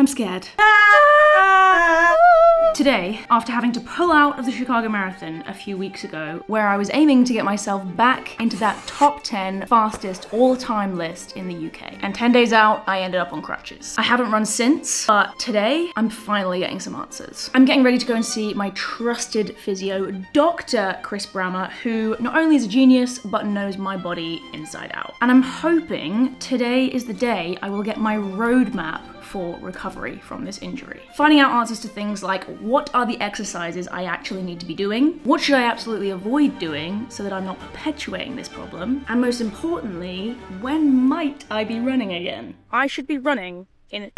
I'm scared. Today, after having to pull out of the Chicago Marathon a few weeks ago, where I was aiming to get myself back into that top 10 fastest all-time list in the UK, and 10 days out, I ended up on crutches. I haven't run since, but today, I'm finally getting some answers. I'm getting ready to go and see my trusted physio, Dr. Chris Bramah, who not only is a genius, but knows my body inside out. And I'm hoping today is the day I will get my roadmap for recovery from this injury. Finding out answers to things like, what are the exercises I actually need to be doing? What should I absolutely avoid doing so that I'm not perpetuating this problem? And most importantly, when might I be running again? I should be running in a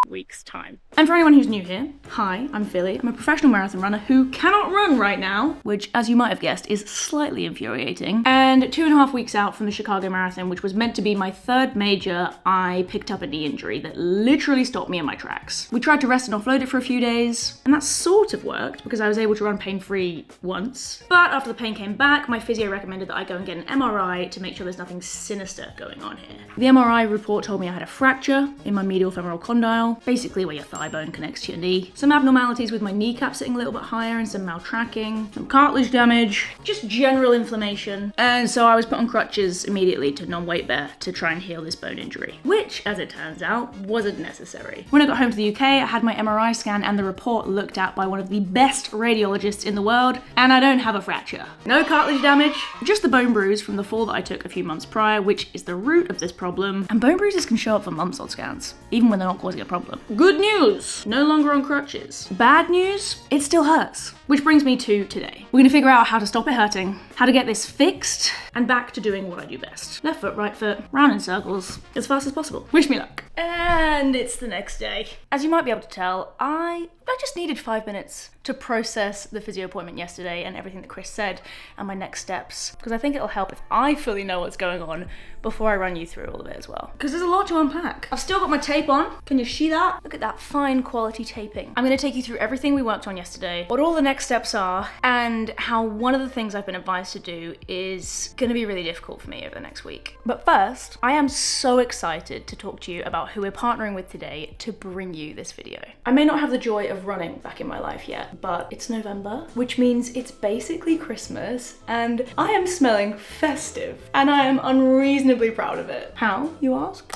week's time. And for anyone who's new here, hi, I'm Phily. I'm a professional marathon runner who cannot run right now, which, as you might have guessed, is slightly infuriating. And 2.5 weeks out from the Chicago Marathon, which was meant to be my third major, I picked up a knee injury that literally stopped me in my tracks. We tried to rest and offload it for a few days, and that sort of worked because I was able to run pain-free once. But after the pain came back, my physio recommended that I go and get an MRI to make sure there's nothing sinister going on here. The MRI report told me I had a fracture in my medial femoral condyle, basically where your thigh bone connects to your knee. Some abnormalities with my kneecap sitting a little bit higher and some maltracking, some cartilage damage, just general inflammation. And so I was put on crutches immediately to non-weight bear to try and heal this bone injury, which, as it turns out, wasn't necessary. When I got home to the UK, I had my MRI scan and the report looked at by one of the best radiologists in the world, and I don't have a fracture. No cartilage damage, just the bone bruise from the fall that I took a few months prior, which is the root of this problem. And bone bruises can show up for months on scans, even when they're not causing a problem. Good news, no longer on crutches. Bad news, it still hurts. Which brings me to today. We're gonna figure out how to stop it hurting, how to get this fixed, and back to doing what I do best. Left foot, right foot, round in circles, as fast as possible. Wish me luck. And it's the next day. As you might be able to tell, I just needed 5 minutes to process the physio appointment yesterday and everything that Chris said and my next steps, because I think it'll help if I fully know what's going on before I run you through all of it as well. Because there's a lot to unpack. I've still got my tape on. Can you see that? Look at that fine quality taping. I'm gonna take you through everything we worked on yesterday, what all the next steps are, and how one of the things I've been advised to do is gonna be really difficult for me over the next week. But first, I am so excited to talk to you about who we're partnering with today to bring you this video. I may not have the joy of running back in my life yet, but it's November, which means it's basically Christmas, and I am smelling festive, and I am unreasonably proud of it. How, you ask?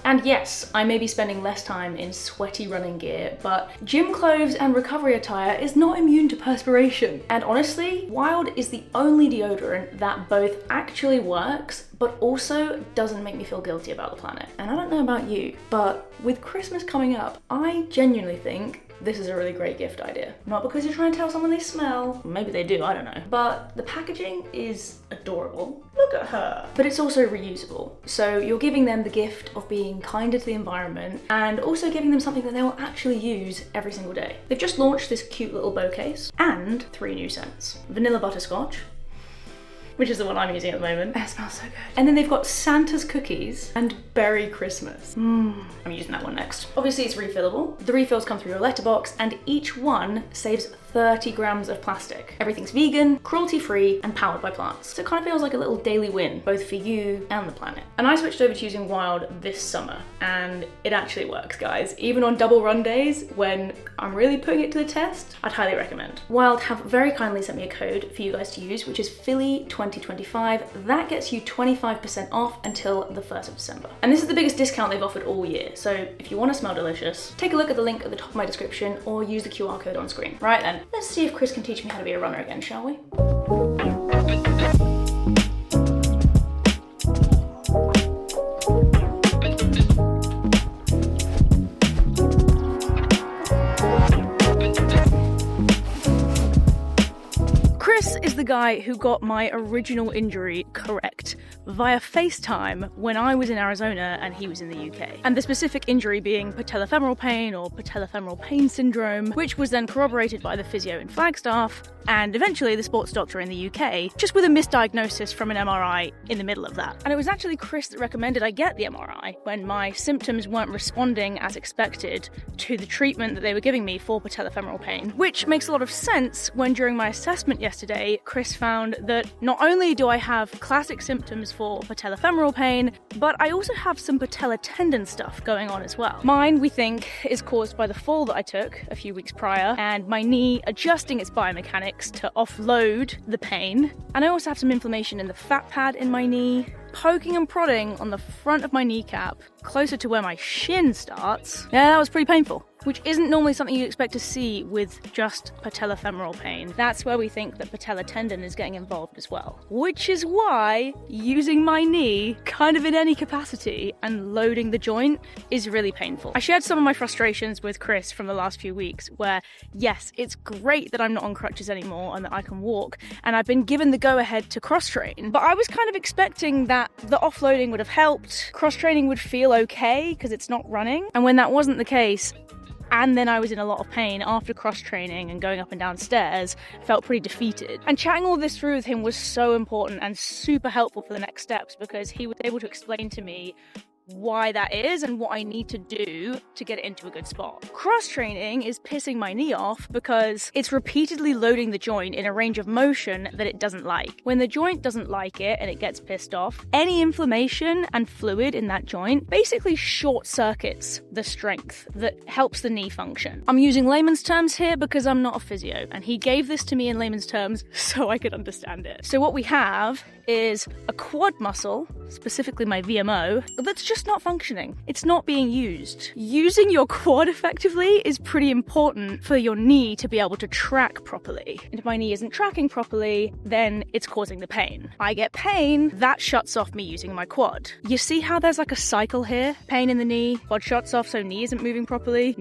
And yes, I may be spending less time in sweaty running gear, but gym clothes and recovery attire is not immune to perspiration. And honestly, Wild is the only deodorant that both actually works, but also doesn't make me feel guilty about the planet. And I don't know about you, but with Christmas coming up, I genuinely think this is a really great gift idea. Not because you're trying to tell someone they smell, maybe they do, I don't know. But the packaging is adorable. Look at her. But it's also reusable. So you're giving them the gift of being kinder to the environment and also giving them something that they will actually use every single day. They've just launched this cute little bow case and 3 new scents. Vanilla butterscotch, which is the one I'm using at the moment. It smells so good. And then they've got Santa's cookies and Berry Christmas. I'm using that one next. Obviously it's refillable. The refills come through your letterbox and each one saves 30 grams of plastic. Everything's vegan, cruelty-free, and powered by plants. So it kind of feels like a little daily win, both for you and the planet. And I switched over to using Wild this summer, and it actually works, guys. Even on double run days, when I'm really putting it to the test, I'd highly recommend. Wild have very kindly sent me a code for you guys to use, which is Phily2025. That gets you 25% off until the 1st of December. And this is the biggest discount they've offered all year. So if you want to smell delicious, take a look at the link at the top of my description or use the QR code on screen. Right then, let's see if Chris can teach me how to be a runner again, shall we? Chris is the guy who got my original injury correct via FaceTime when I was in Arizona and he was in the UK. And the specific injury being patellofemoral pain or patellofemoral pain syndrome, which was then corroborated by the physio in Flagstaff and eventually the sports doctor in the UK, just with a misdiagnosis from an MRI in the middle of that. And it was actually Chris that recommended I get the MRI when my symptoms weren't responding as expected to the treatment that they were giving me for patellofemoral pain, which makes a lot of sense when during my assessment yesterday, Chris found that not only do I have classic symptoms for patellofemoral pain, but I also have some patella tendon stuff going on as well. Mine, we think, is caused by the fall that I took a few weeks prior and my knee adjusting its biomechanics to offload the pain. And I also have some inflammation in the fat pad in my knee, poking and prodding on the front of my kneecap, closer to where my shin starts. Yeah, that was pretty painful, which isn't normally something you expect to see with just patellofemoral pain. That's where we think that patella tendon is getting involved as well. Which is why using my knee, kind of in any capacity, and loading the joint is really painful. I shared some of my frustrations with Chris from the last few weeks where, yes, it's great that I'm not on crutches anymore and that I can walk, and I've been given the go-ahead to cross-train, but I was kind of expecting that the offloading would have helped, cross-training would feel okay because it's not running, and when that wasn't the case, and then I was in a lot of pain after cross-training and going up and down stairs, felt pretty defeated. And chatting all this through with him was so important and super helpful for the next steps because he was able to explain to me why that is and what I need to do to get it into a good spot. Cross-training is pissing my knee off because it's repeatedly loading the joint in a range of motion that it doesn't like. When the joint doesn't like it and it gets pissed off, any inflammation and fluid in that joint basically short circuits the strength that helps the knee function. I'm using layman's terms here because I'm not a physio, and he gave this to me in layman's terms so I could understand it. So what we have is a quad muscle, specifically my VMO, that's just not functioning. It's not being used. Using your quad effectively is pretty important for your knee to be able to track properly. And if my knee isn't tracking properly, then it's causing the pain. I get pain, that shuts off me using my quad. You see how there's like a cycle here? Pain in the knee, quad shuts off so knee isn't moving properly,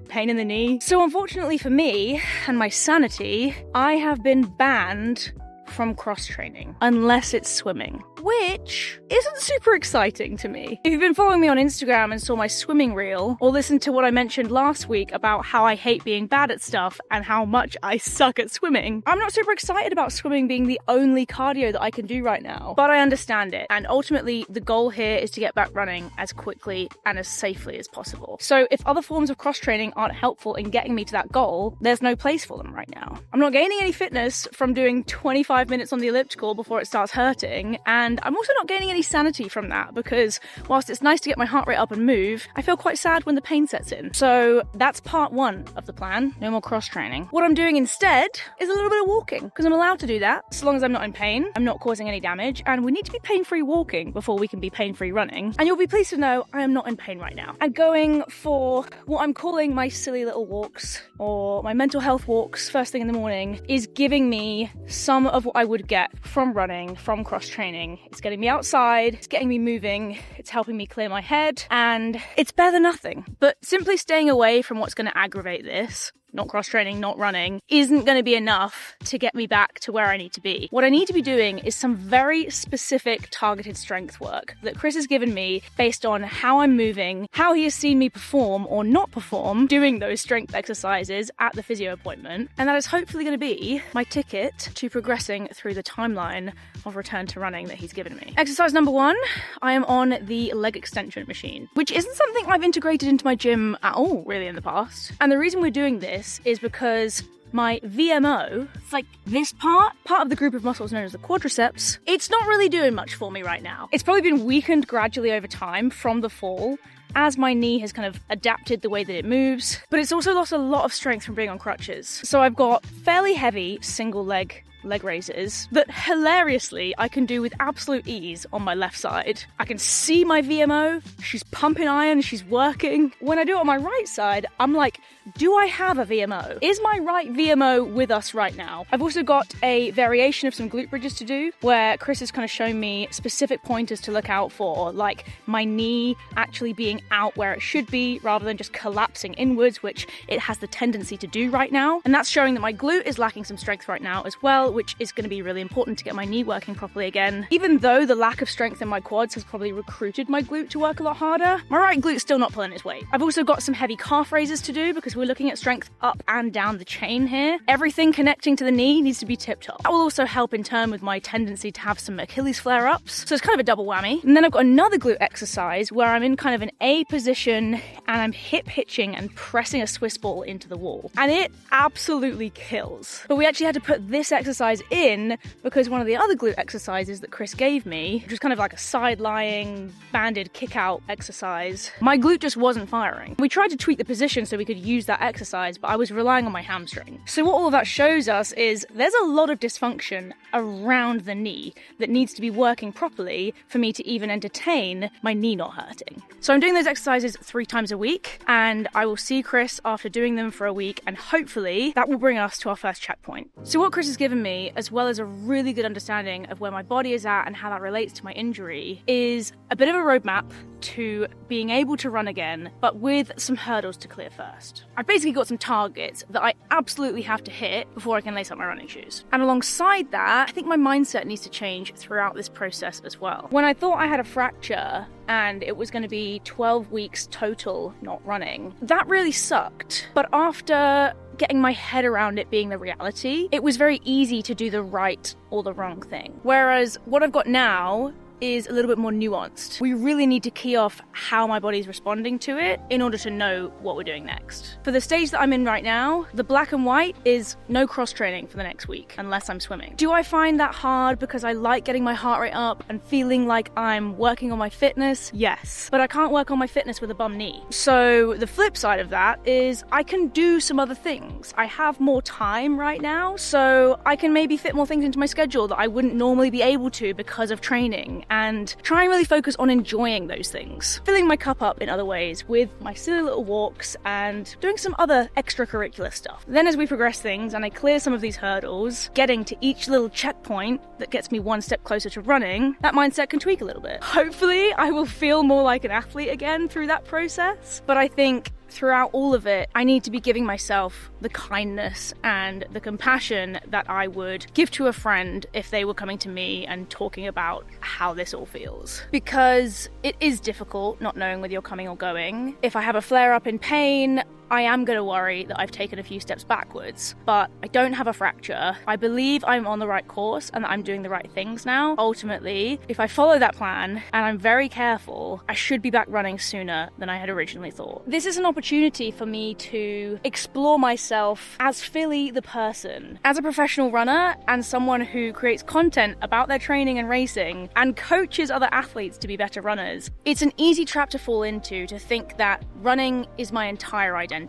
pain in the knee. So unfortunately for me and my sanity, I have been banned from cross-training, unless it's swimming, which isn't super exciting to me. If you've been following me on Instagram and saw my swimming reel, or listened to what I mentioned last week about how I hate being bad at stuff and how much I suck at swimming, I'm not super excited about swimming being the only cardio that I can do right now, but I understand it, and ultimately the goal here is to get back running as quickly and as safely as possible. So if other forms of cross-training aren't helpful in getting me to that goal, there's no place for them right now. I'm not gaining any fitness from doing 25 minutes on the elliptical before it starts hurting, and I'm also not gaining any sanity from that because whilst it's nice to get my heart rate up and move, I feel quite sad when the pain sets in. So that's part one of the plan, no more cross-training. What I'm doing instead is a little bit of walking, because I'm allowed to do that so long as I'm not in pain, I'm not causing any damage, and we need to be pain-free walking before we can be pain-free running. And you'll be pleased to know I am not in pain right now. And going for what I'm calling my silly little walks, or my mental health walks first thing in the morning, is giving me some of what I would get from running, from cross-training. It's getting me outside, it's getting me moving, it's helping me clear my head, and it's better than nothing. But simply staying away from what's going to aggravate this, not cross-training, not running, isn't going to be enough to get me back to where I need to be. What I need to be doing is some very specific targeted strength work that Chris has given me based on how I'm moving, how he has seen me perform or not perform doing those strength exercises at the physio appointment, and that is hopefully going to be my ticket to progressing through the timeline of return to running that he's given me. Exercise number 1, I am on the leg extension machine, which isn't something I've integrated into my gym at all really in the past. And the reason we're doing this is because my VMO, it's like this part of the group of muscles known as the quadriceps, it's not really doing much for me right now. It's probably been weakened gradually over time from the fall as my knee has kind of adapted the way that it moves, but it's also lost a lot of strength from being on crutches. So I've got fairly heavy single leg raises that hilariously I can do with absolute ease on my left side. I can see my VMO, she's pumping iron, she's working. When I do it on my right side, I'm like, do I have a VMO? Is my right VMO with us right now? I've also got a variation of some glute bridges to do where Chris has kind of shown me specific pointers to look out for, like my knee actually being out where it should be rather than just collapsing inwards, which it has the tendency to do right now. And that's showing that my glute is lacking some strength right now as well, which is going to be really important to get my knee working properly again. Even though the lack of strength in my quads has probably recruited my glute to work a lot harder, my right glute's still not pulling its weight. I've also got some heavy calf raises to do because we're looking at strength up and down the chain here. Everything connecting to the knee needs to be tip-top. That will also help in turn with my tendency to have some Achilles flare-ups. So it's kind of a double whammy. And then I've got another glute exercise where I'm in kind of an A position and I'm hip hitching and pressing a Swiss ball into the wall. And it absolutely kills. But we actually had to put this exercise exercise in because one of the other glute exercises that Chris gave me, which was kind of like a side-lying, banded kick-out exercise, my glute just wasn't firing. We tried to tweak the position so we could use that exercise, but I was relying on my hamstring. So what all of that shows us is there's a lot of dysfunction around the knee that needs to be working properly for me to even entertain my knee not hurting. So I'm doing those exercises 3 times a week, and I will see Chris after doing them for a week, and hopefully that will bring us to our first checkpoint. So what Chris has given me, as well as a really good understanding of where my body is at and how that relates to my injury, is a bit of a roadmap to being able to run again, but with some hurdles to clear first. I've basically got some targets that I absolutely have to hit before I can lace up my running shoes. And alongside that, I think my mindset needs to change throughout this process as well. When I thought I had a fracture and it was going to be 12 weeks total not running, that really sucked. But after getting my head around it being the reality, it was very easy to do the right or the wrong thing. Whereas what I've got now is a little bit more nuanced. We really need to key off how my body's responding to it in order to know what we're doing next. For the stage that I'm in right now, the black and white is no cross training for the next week, unless I'm swimming. Do I find that hard because I like getting my heart rate up and feeling like I'm working on my fitness? Yes. But I can't work on my fitness with a bum knee. So the flip side of that is I can do some other things. I have more time right now, so I can maybe fit more things into my schedule that I wouldn't normally be able to because of training, and try and really focus on enjoying those things. Filling my cup up in other ways with my silly little walks and doing some other extracurricular stuff. Then as we progress things and I clear some of these hurdles, getting to each little checkpoint that gets me one step closer to running, that mindset can tweak a little bit. Hopefully I will feel more like an athlete again through that process, but I think throughout all of it, I need to be giving myself the kindness and the compassion that I would give to a friend if they were coming to me and talking about how this all feels. Because it is difficult not knowing whether you're coming or going. If I have a flare up in pain, I am going to worry that I've taken a few steps backwards, but I don't have a fracture. I believe I'm on the right course and that I'm doing the right things now. Ultimately, if I follow that plan and I'm very careful, I should be back running sooner than I had originally thought. This is an opportunity for me to explore myself as Phily the person, as a professional runner and someone who creates content about their training and racing and coaches other athletes to be better runners. It's an easy trap to fall into, to think that running is my entire identity.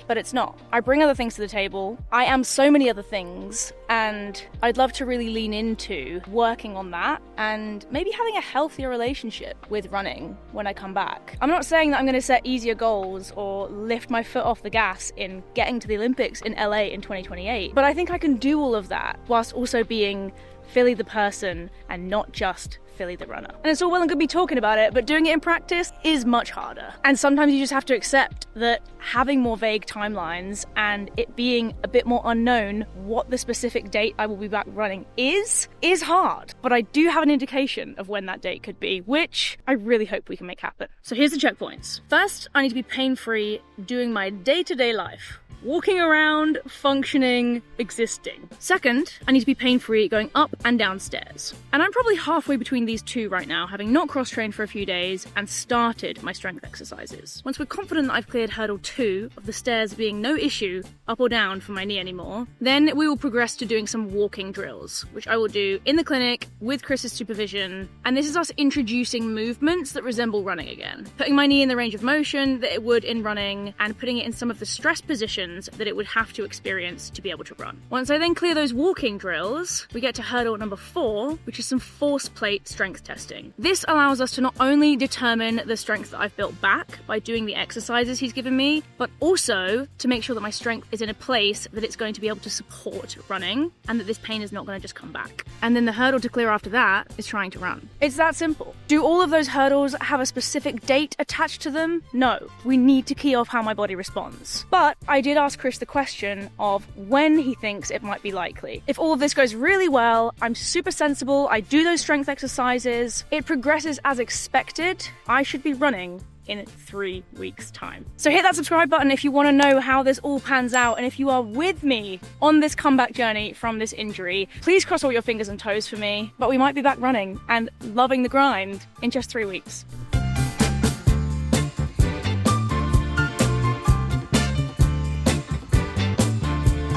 But it's not. I bring other things to the table. I am so many other things, and I'd love to really lean into working on that and maybe having a healthier relationship with running when I come back. I'm not saying that I'm going to set easier goals or lift my foot off the gas in getting to the Olympics in LA in 2028, but I think I can do all of that whilst also being Phily the person and not just Phily the runner. And it's all well and good me talking about it, but doing it in practice is much harder. And sometimes you just have to accept that having more vague timelines and it being a bit more unknown what the specific date I will be back running is hard. But I do have an indication of when that date could be, which I really hope we can make happen. So here's the checkpoints. First, I need to be pain-free doing my day-to-day life. Walking around, functioning, existing. Second, I need to be pain-free going up and down stairs. And I'm probably halfway between these two right now, having not cross-trained for a few days and started my strength exercises. Once we're confident that I've cleared hurdle 2 of the stairs being no issue up or down for my knee anymore, then we will progress to doing some walking drills, which I will do in the clinic with Chris's supervision. And this is us introducing movements that resemble running again. Putting my knee in the range of motion that it would in running and putting it in some of the stress positions that it would have to experience to be able to run. Once I then clear those walking drills, we get to hurdle number 4, which is some force plate strength testing. This allows us to not only determine the strength that I've built back by doing the exercises he's given me, but also to make sure that my strength is in a place that it's going to be able to support running and that this pain is not going to just come back. And then the hurdle to clear after that is trying to run. It's that simple. Do all of those hurdles have a specific date attached to them? No. We need to key off how my body responds. But I did ask Chris the question of when he thinks it might be likely. If all of this goes really well, I'm super sensible, I do those strength exercises, it progresses as expected, I should be running in 3 weeks' time. So hit that subscribe button if you want to know how this all pans out, and if you are with me on this comeback journey from this injury, please cross all your fingers and toes for me, but we might be back running and loving the grind in just 3 weeks.